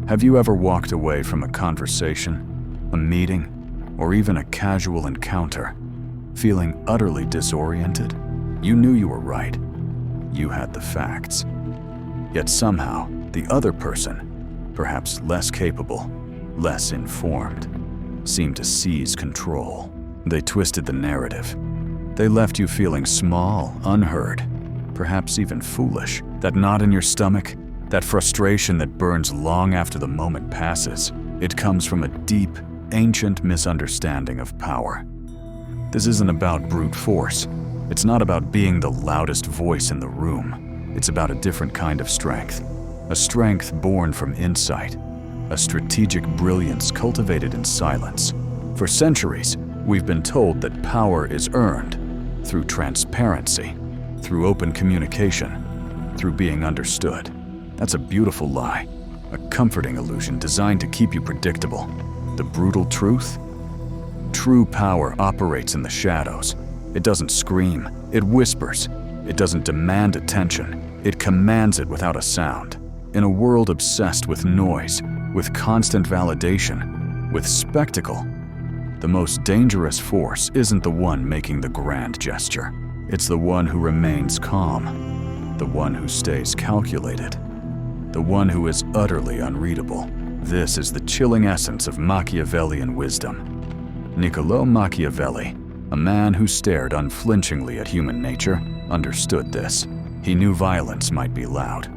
Have you ever walked away from a conversation, a meeting, or even a casual encounter, feeling utterly disoriented? You knew you were right. You had the facts. Yet somehow, the other person, perhaps less capable, less informed, seemed to seize control. They twisted the narrative. They left you feeling small, unheard, perhaps even foolish. That knot in your stomach, that frustration that burns long after the moment passes, it comes from a deep, ancient misunderstanding of power. This isn't about brute force. It's not about being the loudest voice in the room. It's about a different kind of strength. A strength born from insight. A strategic brilliance cultivated in silence. For centuries, we've been told that power is earned through transparency, through open communication, through being understood. That's a beautiful lie, a comforting illusion designed to keep you predictable. The brutal truth? True power operates in the shadows. It doesn't scream, it whispers. It doesn't demand attention, it commands it without a sound. In a world obsessed with noise, with constant validation, with spectacle, the most dangerous force isn't the one making the grand gesture. It's the one who remains calm, the one who stays calculated, the one who is utterly unreadable. This is the chilling essence of Machiavellian wisdom. Niccolò Machiavelli, a man who stared unflinchingly at human nature, understood this. He knew violence might be loud,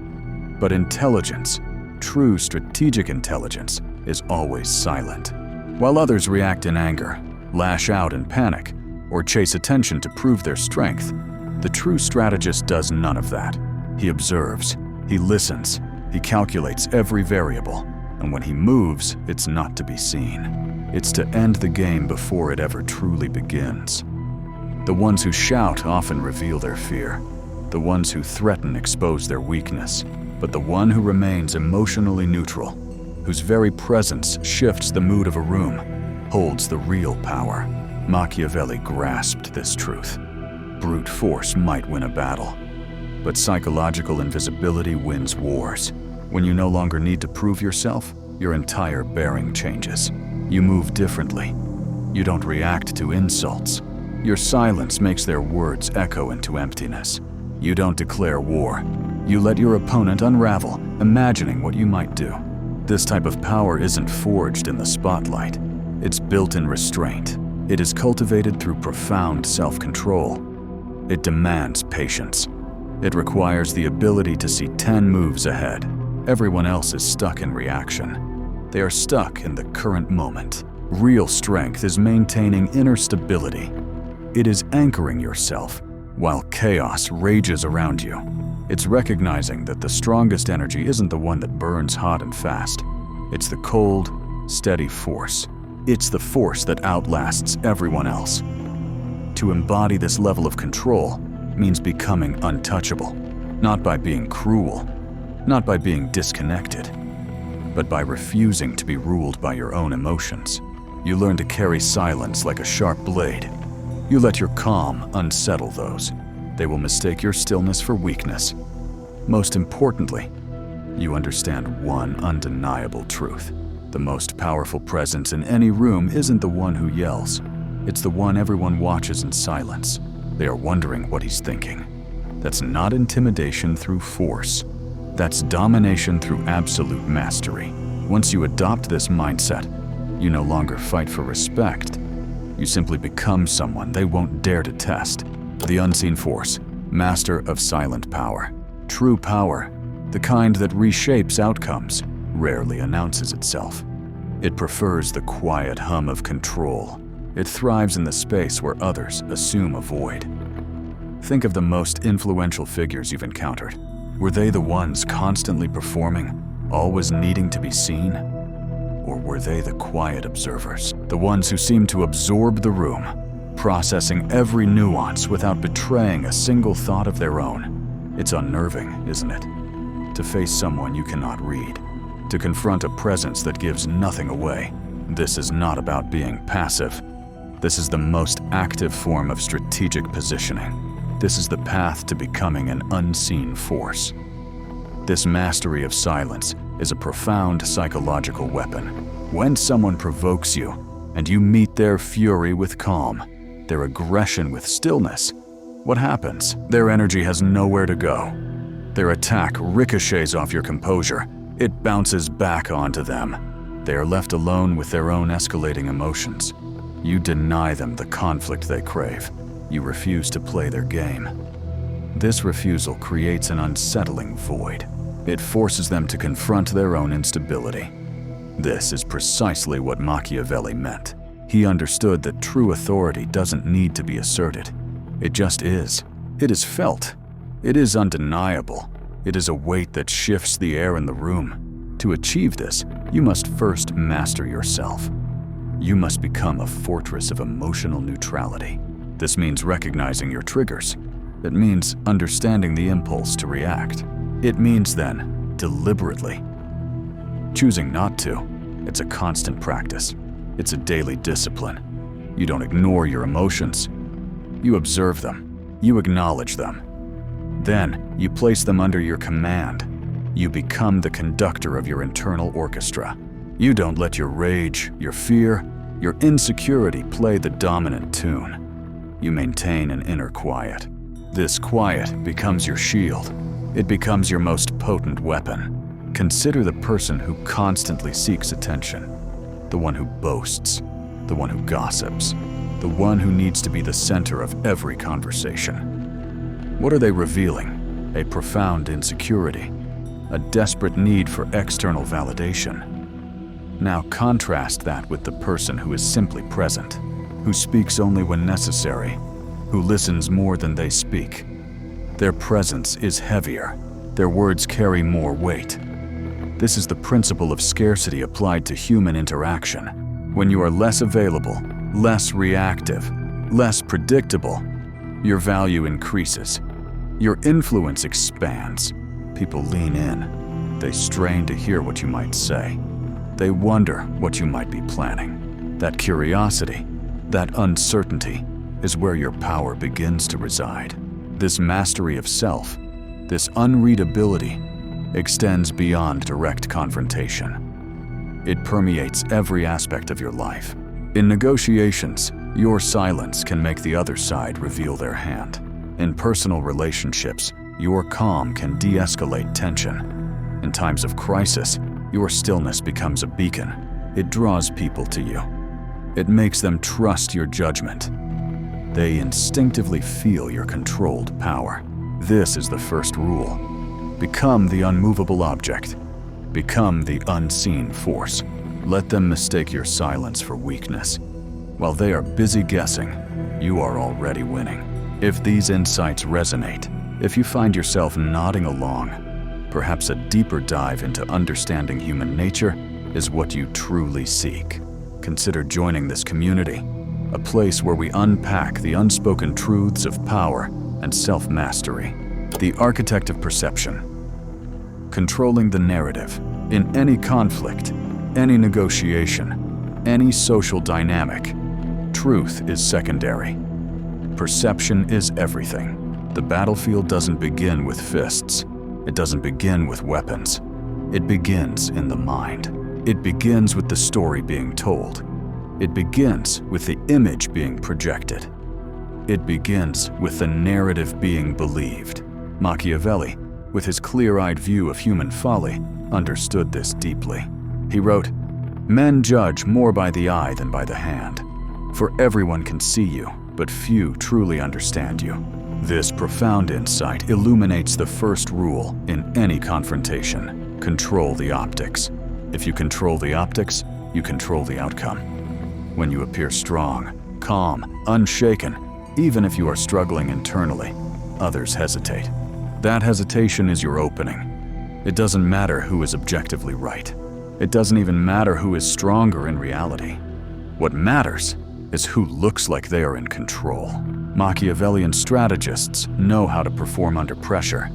but intelligence, true strategic intelligence, is always silent. While others react in anger, lash out in panic, or chase attention to prove their strength, the true strategist does none of that. He observes, he listens, he calculates every variable, and when he moves, it's not to be seen. It's to end the game before it ever truly begins. The ones who shout often reveal their fear. The ones who threaten expose their weakness. But the one who remains emotionally neutral, whose very presence shifts the mood of a room, holds the real power. Machiavelli grasped this truth. Brute force might win a battle, but psychological invisibility wins wars. When you no longer need to prove yourself, your entire bearing changes. You move differently. You don't react to insults. Your silence makes their words echo into emptiness. You don't declare war. You let your opponent unravel, imagining what you might do. This type of power isn't forged in the spotlight. It's built in restraint. It is cultivated through profound self-control. It demands patience. It requires the ability to see 10 moves ahead. Everyone else is stuck in reaction. They are stuck in the current moment. Real strength is maintaining inner stability. It is anchoring yourself while chaos rages around you. It's recognizing that the strongest energy isn't the one that burns hot and fast. It's the cold, steady force. It's the force that outlasts everyone else. To embody this level of control means becoming untouchable, not by being cruel, not by being disconnected, but by refusing to be ruled by your own emotions. You learn to carry silence like a sharp blade. You let your calm unsettle those. They will mistake your stillness for weakness. Most importantly, you understand one undeniable truth. The most powerful presence in any room isn't the one who yells. It's the one everyone watches in silence. They are wondering what he's thinking. That's not intimidation through force. That's domination through absolute mastery. Once you adopt this mindset, you no longer fight for respect. You simply become someone they won't dare to test. The unseen force, master of silent power. True power, the kind that reshapes outcomes, rarely announces itself. It prefers the quiet hum of control. It thrives in the space where others assume a void. Think of the most influential figures you've encountered. Were they the ones constantly performing, always needing to be seen? Or were they the quiet observers, the ones who seemed to absorb the room, processing every nuance without betraying a single thought of their own? It's unnerving, isn't it? To face someone you cannot read, to confront a presence that gives nothing away. This is not about being passive. This is the most active form of strategic positioning. This is the path to becoming an unseen force. This mastery of silence is a profound psychological weapon. When someone provokes you, and you meet their fury with calm, their aggression with stillness, what happens? Their energy has nowhere to go. Their attack ricochets off your composure. It bounces back onto them. They are left alone with their own escalating emotions. You deny them the conflict they crave. You refuse to play their game. This refusal creates an unsettling void. It forces them to confront their own instability. This is precisely what Machiavelli meant. He understood that true authority doesn't need to be asserted. It just is. It is felt. It is undeniable. It is a weight that shifts the air in the room. To achieve this, you must first master yourself. You must become a fortress of emotional neutrality. This means recognizing your triggers. It means understanding the impulse to react. It means then, deliberately, choosing not to. It's a constant practice. It's a daily discipline. You don't ignore your emotions. You observe them. You acknowledge them. Then, you place them under your command. You become the conductor of your internal orchestra. You don't let your rage, your fear, your insecurity play the dominant tune. You maintain an inner quiet. This quiet becomes your shield. It becomes your most potent weapon. Consider the person who constantly seeks attention, the one who boasts, the one who gossips, the one who needs to be the center of every conversation. What are they revealing? A profound insecurity, a desperate need for external validation. Now contrast that with the person who is simply present, who speaks only when necessary, who listens more than they speak. Their presence is heavier. Their words carry more weight. This is the principle of scarcity applied to human interaction. When you are less available, less reactive, less predictable, your value increases. Your influence expands. People lean in. They strain to hear what you might say. They wonder what you might be planning. That curiosity, that uncertainty, is where your power begins to reside. This mastery of self, this unreadability, extends beyond direct confrontation. It permeates every aspect of your life. In negotiations, your silence can make the other side reveal their hand. In personal relationships, your calm can de-escalate tension. In times of crisis, your stillness becomes a beacon. It draws people to you. It makes them trust your judgment. They instinctively feel your controlled power. This is the first rule. Become the unmovable object. Become the unseen force. Let them mistake your silence for weakness. While they are busy guessing, you are already winning. If these insights resonate, if you find yourself nodding along, perhaps a deeper dive into understanding human nature is what you truly seek. Consider joining this community, a place where we unpack the unspoken truths of power and self-mastery. The architect of perception. Controlling the narrative. In any conflict, any negotiation, any social dynamic, truth is secondary. Perception is everything. The battlefield doesn't begin with fists. It doesn't begin with weapons. It begins in the mind. It begins with the story being told. It begins with the image being projected. It begins with the narrative being believed. Machiavelli, with his clear-eyed view of human folly, understood this deeply. He wrote, "Men judge more by the eye than by the hand, for everyone can see you, but few truly understand you." This profound insight illuminates the first rule in any confrontation: control the optics. If you control the optics, you control the outcome. When you appear strong, calm, unshaken, even if you are struggling internally, others hesitate. That hesitation is your opening. It doesn't matter who is objectively right. It doesn't even matter who is stronger in reality. What matters is who looks like they are in control. Machiavellian strategists know how to perform under pressure.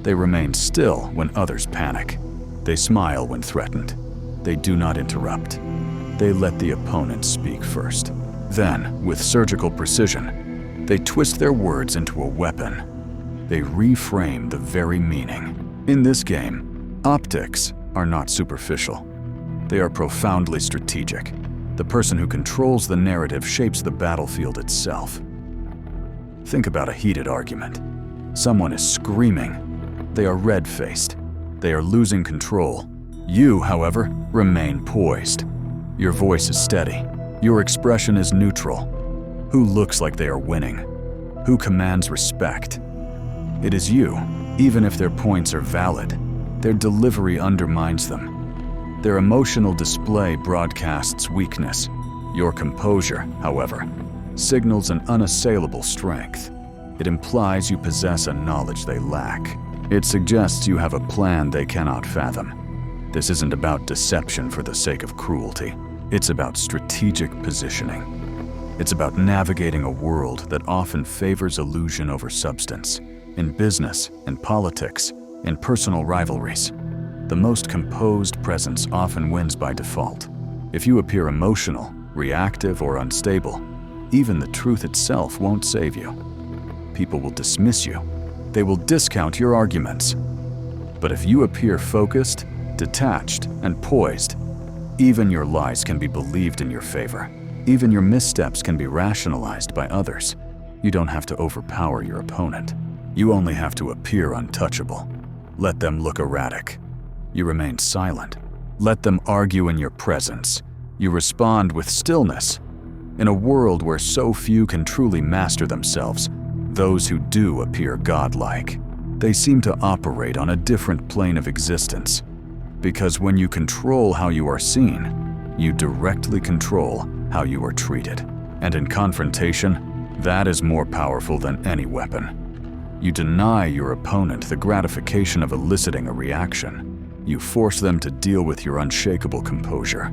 They remain still when others panic. They smile when threatened. They do not interrupt. They let the opponent speak first. Then, with surgical precision, they twist their words into a weapon. They reframe the very meaning. In this game, optics are not superficial. They are profoundly strategic. The person who controls the narrative shapes the battlefield itself. Think about a heated argument. Someone is screaming. They are red-faced. They are losing control. You, however, remain poised. Your voice is steady. Your expression is neutral. Who looks like they are winning? Who commands respect? It is you, even if their points are valid. Their delivery undermines them. Their emotional display broadcasts weakness. Your composure, however, signals an unassailable strength. It implies you possess a knowledge they lack. It suggests you have a plan they cannot fathom. This isn't about deception for the sake of cruelty. It's about strategic positioning. It's about navigating a world that often favors illusion over substance. In business, in politics, in personal rivalries, the most composed presence often wins by default. If you appear emotional, reactive, or unstable, even the truth itself won't save you. People will dismiss you. They will discount your arguments. But if you appear focused, detached, and poised, even your lies can be believed in your favor. Even your missteps can be rationalized by others. You don't have to overpower your opponent. You only have to appear untouchable. Let them look erratic. You remain silent. Let them argue in your presence. You respond with stillness. In a world where so few can truly master themselves, those who do appear godlike. They seem to operate on a different plane of existence. Because when you control how you are seen, you directly control how you are treated. And in confrontation, that is more powerful than any weapon. You deny your opponent the gratification of eliciting a reaction. You force them to deal with your unshakable composure.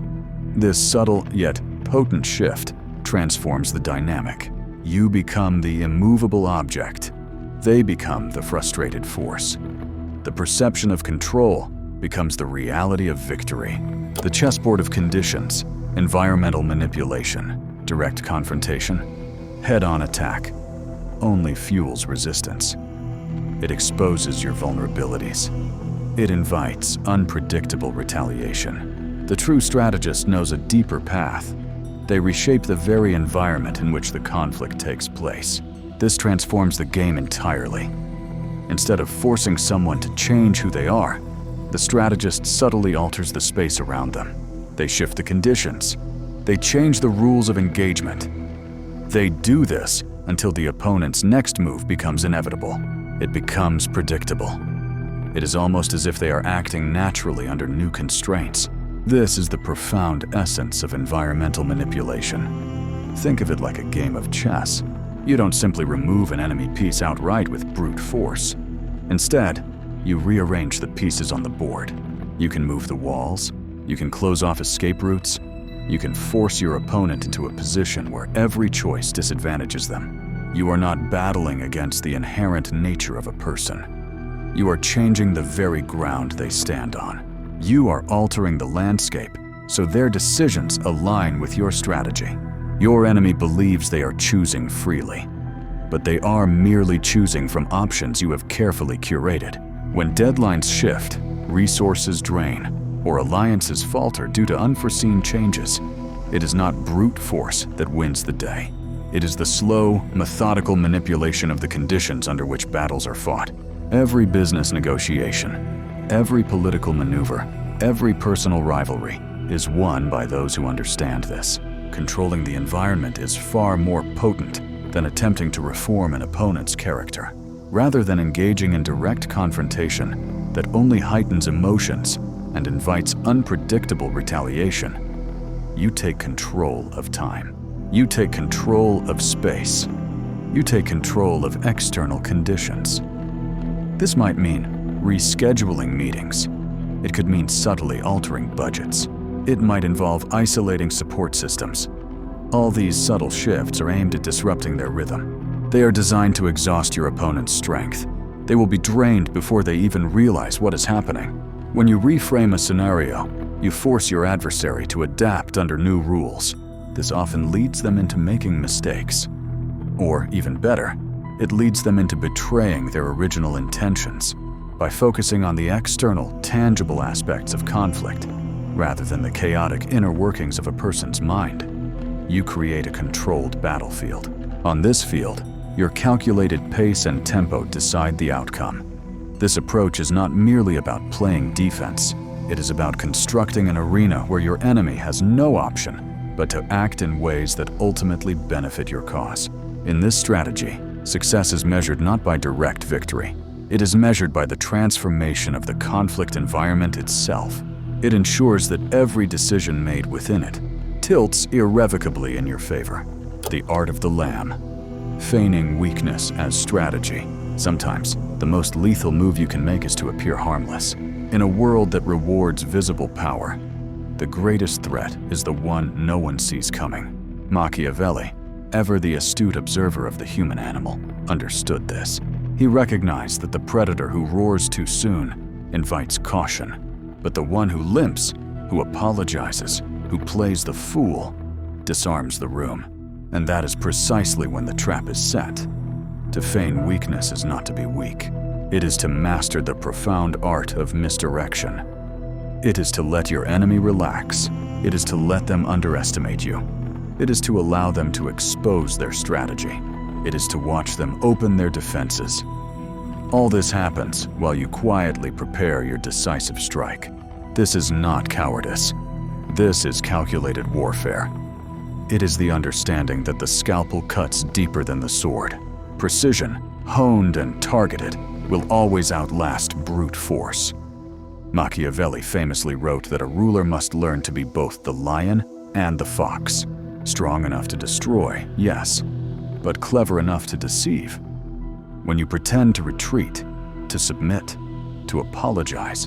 This subtle yet potent shift transforms the dynamic. You become the immovable object. They become the frustrated force. The perception of control becomes the reality of victory. The chessboard of conditions, environmental manipulation, direct confrontation, head-on attack, only fuels resistance. It exposes your vulnerabilities. It invites unpredictable retaliation. The true strategist knows a deeper path. They reshape the very environment in which the conflict takes place. This transforms the game entirely. Instead of forcing someone to change who they are, the strategist subtly alters the space around them. They shift the conditions. They change the rules of engagement. They do this until the opponent's next move becomes inevitable. It becomes predictable. It is almost as if they are acting naturally under new constraints. This is the profound essence of environmental manipulation. Think of it like a game of chess. You don't simply remove an enemy piece outright with brute force. Instead, you rearrange the pieces on the board. You can move the walls. You can close off escape routes. You can force your opponent into a position where every choice disadvantages them. You are not battling against the inherent nature of a person. You are changing the very ground they stand on. You are altering the landscape so their decisions align with your strategy. Your enemy believes they are choosing freely, but they are merely choosing from options you have carefully curated. When deadlines shift, resources drain, or alliances falter due to unforeseen changes, it is not brute force that wins the day. It is the slow, methodical manipulation of the conditions under which battles are fought. Every business negotiation, every political maneuver, every personal rivalry is won by those who understand this. Controlling the environment is far more potent than attempting to reform an opponent's character. Rather than engaging in direct confrontation that only heightens emotions and invites unpredictable retaliation, you take control of time. You take control of space. You take control of external conditions. This might mean rescheduling meetings. It could mean subtly altering budgets. It might involve isolating support systems. All these subtle shifts are aimed at disrupting their rhythm. They are designed to exhaust your opponent's strength. They will be drained before they even realize what is happening. When you reframe a scenario, you force your adversary to adapt under new rules. This often leads them into making mistakes. Or, even better, it leads them into betraying their original intentions. by focusing on the external, tangible aspects of conflict, rather than the chaotic inner workings of a person's mind, you create a controlled battlefield. On this field, your calculated pace and tempo decide the outcome. This approach is not merely about playing defense. It is about constructing an arena where your enemy has no option but to act in ways that ultimately benefit your cause. In this strategy, success is measured not by direct victory. It is measured by the transformation of the conflict environment itself. It ensures that every decision made within it tilts irrevocably in your favor. The art of the lamb. Feigning weakness as strategy. Sometimes, the most lethal move you can make is to appear harmless. In a world that rewards visible power, the greatest threat is the one no one sees coming. Machiavelli, ever the astute observer of the human animal, understood this. He recognized that the predator who roars too soon invites caution, but the one who limps, who apologizes, who plays the fool, disarms the room. And that is precisely when the trap is set. To feign weakness is not to be weak. It is to master the profound art of misdirection. It is to let your enemy relax. It is to let them underestimate you. It is to allow them to expose their strategy. It is to watch them open their defenses. All this happens while you quietly prepare your decisive strike. This is not cowardice. This is calculated warfare. It is the understanding that the scalpel cuts deeper than the sword. Precision, honed and targeted, will always outlast brute force. Machiavelli famously wrote that a ruler must learn to be both the lion and the fox. Strong enough to destroy, yes, but clever enough to deceive. When you pretend to retreat, to submit, to apologize,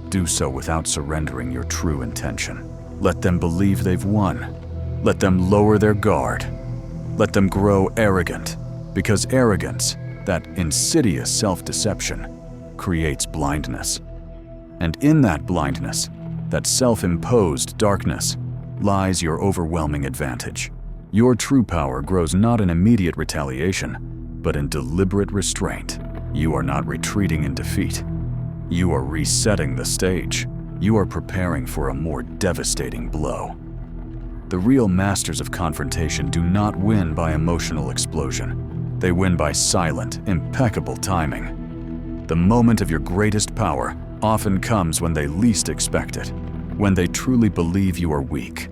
do so without surrendering your true intention. Let them believe they've won. Let them lower their guard. Let them grow arrogant, because arrogance, that insidious self-deception, creates blindness. And in that blindness, that self-imposed darkness, lies your overwhelming advantage. Your true power grows not in immediate retaliation, but in deliberate restraint. You are not retreating in defeat. You are resetting the stage. You are preparing for a more devastating blow. The real masters of confrontation do not win by emotional explosion. They win by silent, impeccable timing. The moment of your greatest power often comes when they least expect it, when they truly believe you are weak,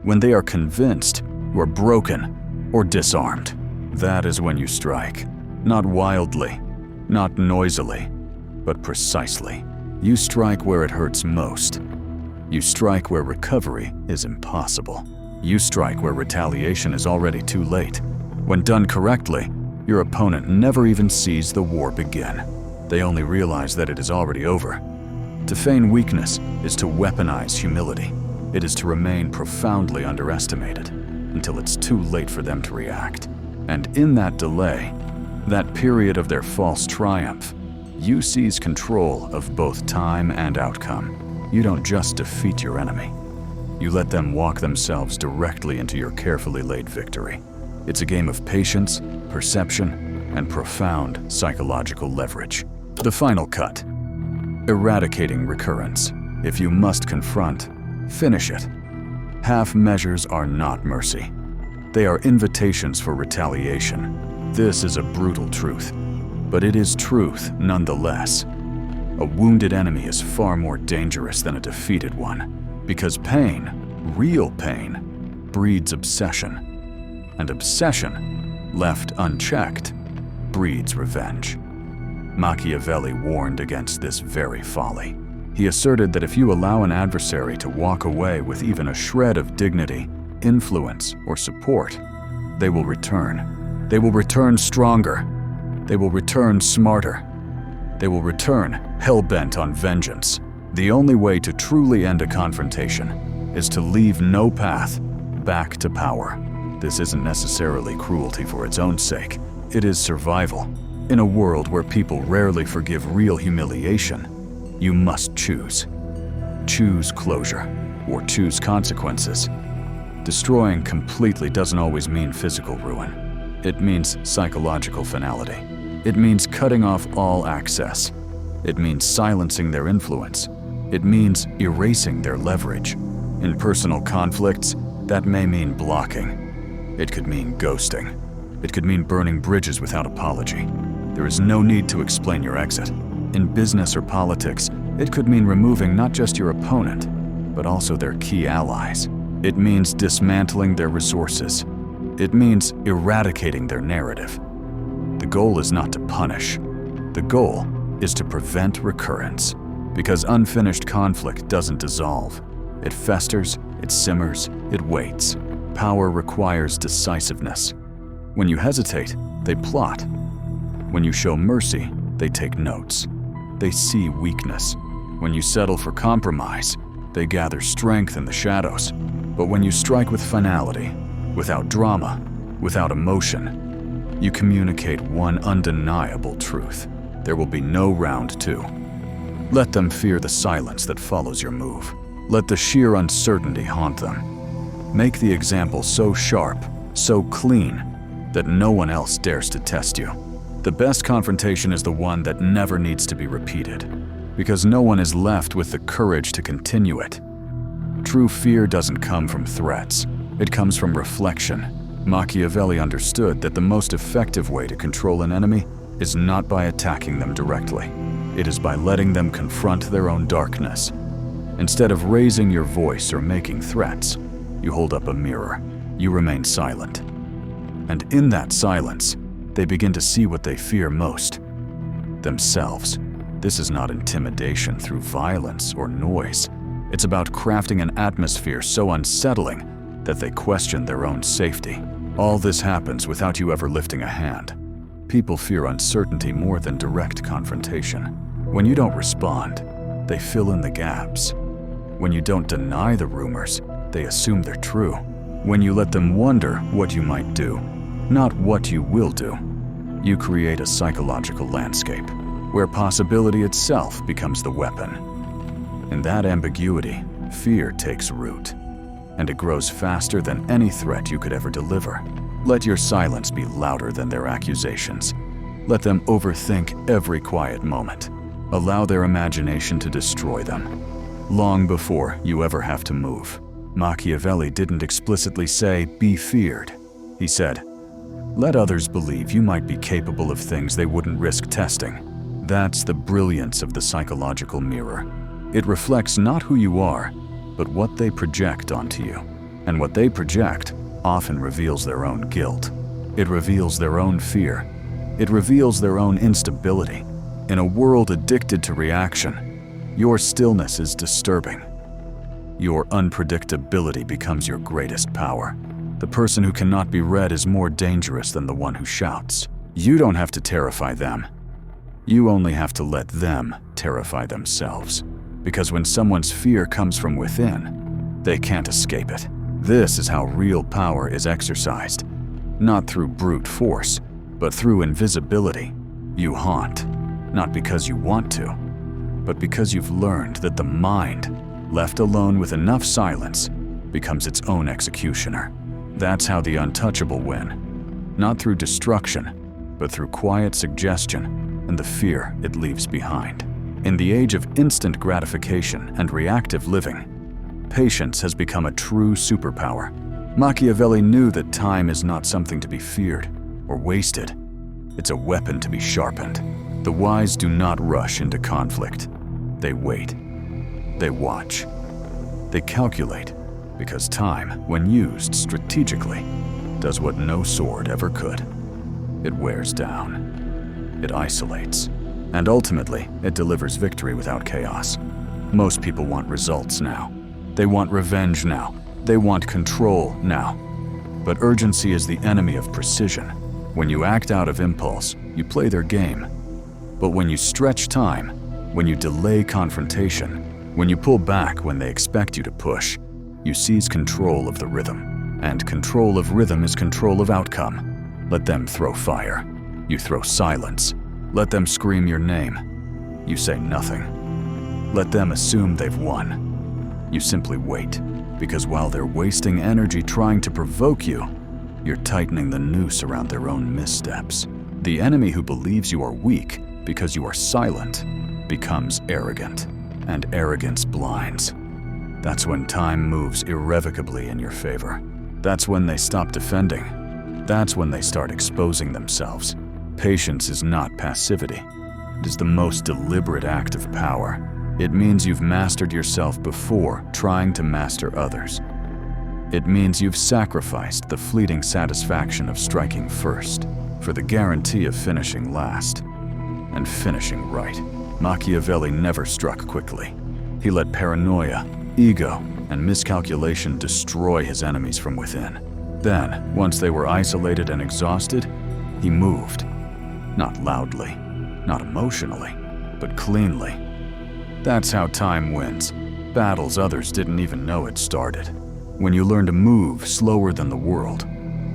when they are convinced you are broken or disarmed. That is when you strike. Not wildly, not noisily, but precisely. You strike where it hurts most. You strike where recovery is impossible. You strike where retaliation is already too late. When done correctly, your opponent never even sees the war begin. They only realize that it is already over. To feign weakness is to weaponize humility. It is to remain profoundly underestimated until it's too late for them to react. And in that delay, that period of their false triumph, you seize control of both time and outcome. You don't just defeat your enemy. You let them walk themselves directly into your carefully laid victory. It's a game of patience, perception, and profound psychological leverage. The final cut. Eradicating recurrence. If you must confront, finish it. Half measures are not mercy. They are invitations for retaliation. This is a brutal truth, but it is truth nonetheless. A wounded enemy is far more dangerous than a defeated one, because pain, real pain, breeds obsession. And obsession, left unchecked, breeds revenge. Machiavelli warned against this very folly. He asserted that if you allow an adversary to walk away with even a shred of dignity, influence, or support, they will return. They will return stronger. They will return smarter. They will return hell-bent on vengeance. The only way to truly end a confrontation is to leave no path back to power. This isn't necessarily cruelty for its own sake. It is survival. In a world where people rarely forgive real humiliation, you must choose. Choose closure, or choose consequences. Destroying completely doesn't always mean physical ruin. It means psychological finality. It means cutting off all access. It means silencing their influence. It means erasing their leverage. In personal conflicts, that may mean blocking. It could mean ghosting. It could mean burning bridges without apology. There is no need to explain your exit. In business or politics, it could mean removing not just your opponent, but also their key allies. It means dismantling their resources. It means eradicating their narrative. The goal is not to punish. The goal is to prevent recurrence, because unfinished conflict doesn't dissolve. It festers, it simmers, it waits. Power requires decisiveness. When you hesitate, they plot. When you show mercy, they take notes. They see weakness. When you settle for compromise, they gather strength in the shadows. But when you strike with finality, without drama, without emotion, you communicate one undeniable truth. There will be no round two. Let them fear the silence that follows your move. Let the sheer uncertainty haunt them. Make the example so sharp, so clean, that no one else dares to test you. The best confrontation is the one that never needs to be repeated, because no one is left with the courage to continue it. True fear doesn't come from threats. It comes from reflection. Machiavelli understood that the most effective way to control an enemy is not by attacking them directly. It is by letting them confront their own darkness. Instead of raising your voice or making threats, you hold up a mirror. You remain silent. And in that silence, they begin to see what they fear most: themselves. This is not intimidation through violence or noise. It's about crafting an atmosphere so unsettling that they question their own safety. All this happens without you ever lifting a hand. People fear uncertainty more than direct confrontation. When you don't respond, they fill in the gaps. When you don't deny the rumors, they assume they're true. When you let them wonder what you might do, not what you will do, you create a psychological landscape where possibility itself becomes the weapon. In that ambiguity, fear takes root, and it grows faster than any threat you could ever deliver. Let your silence be louder than their accusations. Let them overthink every quiet moment. Allow their imagination to destroy them. Long before you ever have to move, Machiavelli didn't explicitly say, "Be feared." He said, "Let others believe you might be capable of things they wouldn't risk testing." That's the brilliance of the psychological mirror. It reflects not who you are, but what they project onto you. And what they project often reveals their own guilt. It reveals their own fear. It reveals their own instability. In a world addicted to reaction, your stillness is disturbing. Your unpredictability becomes your greatest power. The person who cannot be read is more dangerous than the one who shouts. You don't have to terrify them. You only have to let them terrify themselves. Because when someone's fear comes from within, they can't escape it. This is how real power is exercised. Not through brute force, but through invisibility. You haunt, not because you want to, but because you've learned that the mind, left alone with enough silence, becomes its own executioner. That's how the untouchable win. Not through destruction, but through quiet suggestion and the fear it leaves behind. In the age of instant gratification and reactive living, patience has become a true superpower. Machiavelli knew that time is not something to be feared or wasted. It's a weapon to be sharpened. The wise do not rush into conflict. They wait. They watch. They calculate, because time, when used strategically, does what no sword ever could. It wears down. It isolates. And ultimately, it delivers victory without chaos. Most people want results now. They want revenge now. They want control now. But urgency is the enemy of precision. When you act out of impulse, you play their game. But when you stretch time, when you delay confrontation, when you pull back when they expect you to push, you seize control of the rhythm. And control of rhythm is control of outcome. Let them throw fire. You throw silence. Let them scream your name. You say nothing. Let them assume they've won. You simply wait, because while they're wasting energy trying to provoke you, you're tightening the noose around their own missteps. The enemy who believes you are weak because you are silent becomes arrogant, and arrogance blinds. That's when time moves irrevocably in your favor. That's when they stop defending. That's when they start exposing themselves. Patience is not passivity. It is the most deliberate act of power. It means you've mastered yourself before trying to master others. It means you've sacrificed the fleeting satisfaction of striking first for the guarantee of finishing last, and finishing right. Machiavelli never struck quickly. He let paranoia, ego, and miscalculation destroy his enemies from within. Then, once they were isolated and exhausted, he moved. Not loudly, not emotionally, but cleanly. That's how time wins. Battles others didn't even know had started. When you learn to move slower than the world,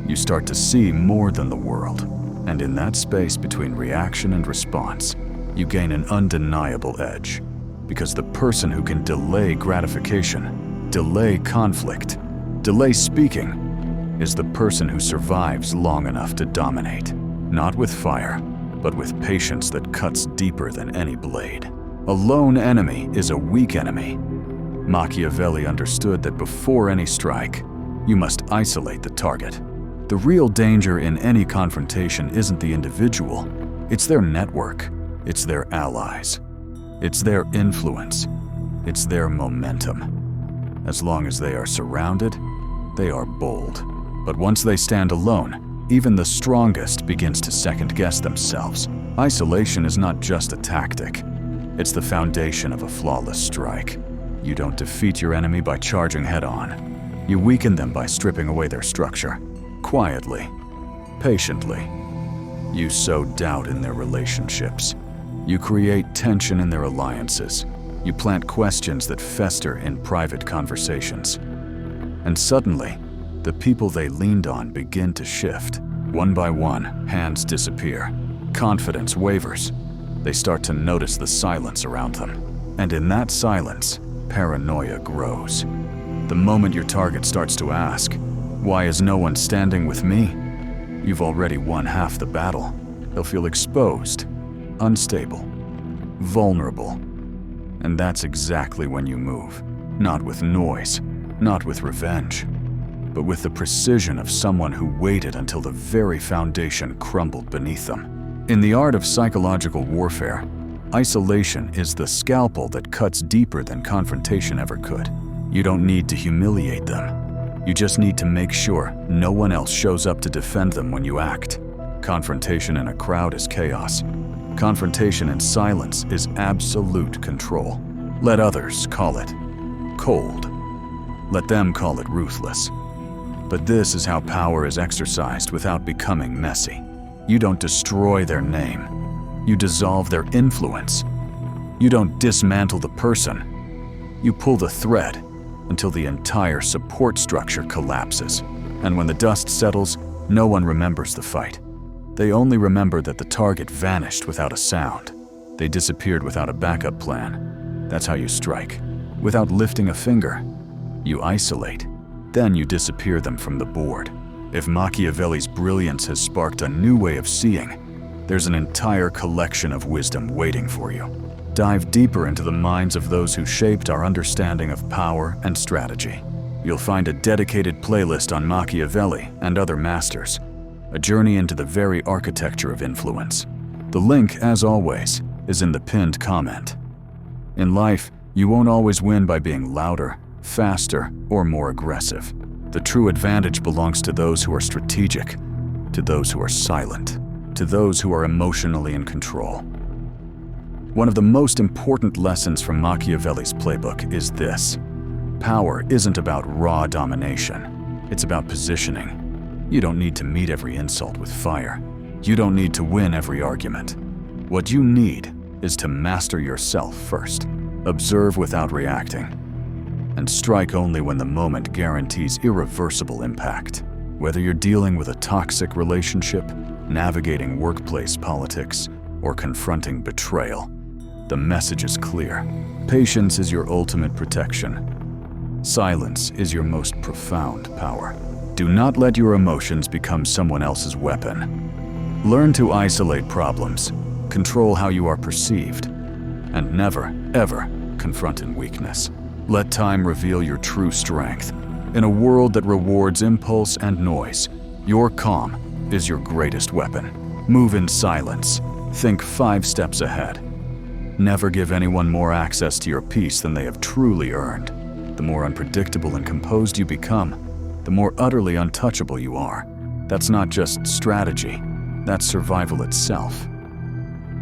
you start to see more than the world. And in that space between reaction and response, you gain an undeniable edge. Because the person who can delay gratification, delay conflict, delay speaking, is the person who survives long enough to dominate. Not with fire, but with patience that cuts deeper than any blade. A lone enemy is a weak enemy. Machiavelli understood that before any strike, you must isolate the target. The real danger in any confrontation isn't the individual, it's their network, it's their allies, it's their influence, it's their momentum. As long as they are surrounded, they are bold. But once they stand alone, even the strongest begins to second-guess themselves. Isolation is not just a tactic, it's the foundation of a flawless strike. You don't defeat your enemy by charging head-on. You weaken them by stripping away their structure. Quietly, patiently. You sow doubt in their relationships. You create tension in their alliances. You plant questions that fester in private conversations. And suddenly, the people they leaned on begin to shift. One by one, hands disappear. Confidence wavers. They start to notice the silence around them. And in that silence, paranoia grows. The moment your target starts to ask, "Why is no one standing with me?" you've already won half the battle. They'll feel exposed, unstable, vulnerable. And that's exactly when you move. Not with noise, not with revenge, but with the precision of someone who waited until the very foundation crumbled beneath them. In the art of psychological warfare, isolation is the scalpel that cuts deeper than confrontation ever could. You don't need to humiliate them. You just need to make sure no one else shows up to defend them when you act. Confrontation in a crowd is chaos. Confrontation in silence is absolute control. Let others call it cold. Let them call it ruthless. But this is how power is exercised without becoming messy. You don't destroy their name. You dissolve their influence. You don't dismantle the person. You pull the thread until the entire support structure collapses. And when the dust settles, no one remembers the fight. They only remember that the target vanished without a sound. They disappeared without a backup plan. That's how you strike. Without lifting a finger. You isolate. Then you disappear them from the board. If Machiavelli's brilliance has sparked a new way of seeing, there's an entire collection of wisdom waiting for you. Dive deeper into the minds of those who shaped our understanding of power and strategy. You'll find a dedicated playlist on Machiavelli and other masters, a journey into the very architecture of influence. The link, as always, is in the pinned comment. In life, you won't always win by being louder, faster, or more aggressive. The true advantage belongs to those who are strategic, to those who are silent, to those who are emotionally in control. One of the most important lessons from Machiavelli's playbook is this. Power isn't about raw domination. It's about positioning. You don't need to meet every insult with fire. You don't need to win every argument. What you need is to master yourself first. Observe without reacting. And strike only when the moment guarantees irreversible impact. Whether you're dealing with a toxic relationship, navigating workplace politics, or confronting betrayal, the message is clear. Patience is your ultimate protection. Silence is your most profound power. Do not let your emotions become someone else's weapon. Learn to isolate problems, control how you are perceived, and never, ever confront in weakness. Let time reveal your true strength. In a world that rewards impulse and noise, your calm is your greatest weapon. Move in silence. Think 5 steps ahead. Never give anyone more access to your peace than they have truly earned. The more unpredictable and composed you become, the more utterly untouchable you are. That's not just strategy, that's survival itself.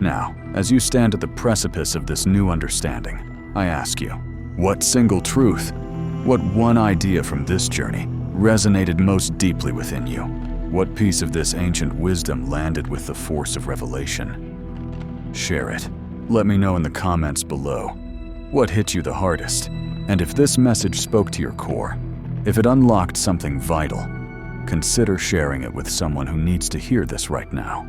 Now, as you stand at the precipice of this new understanding, I ask you, what single truth, what one idea from this journey resonated most deeply within you? What piece of this ancient wisdom landed with the force of revelation? Share it. Let me know in the comments below. What hit you the hardest? And if this message spoke to your core, if it unlocked something vital, consider sharing it with someone who needs to hear this right now.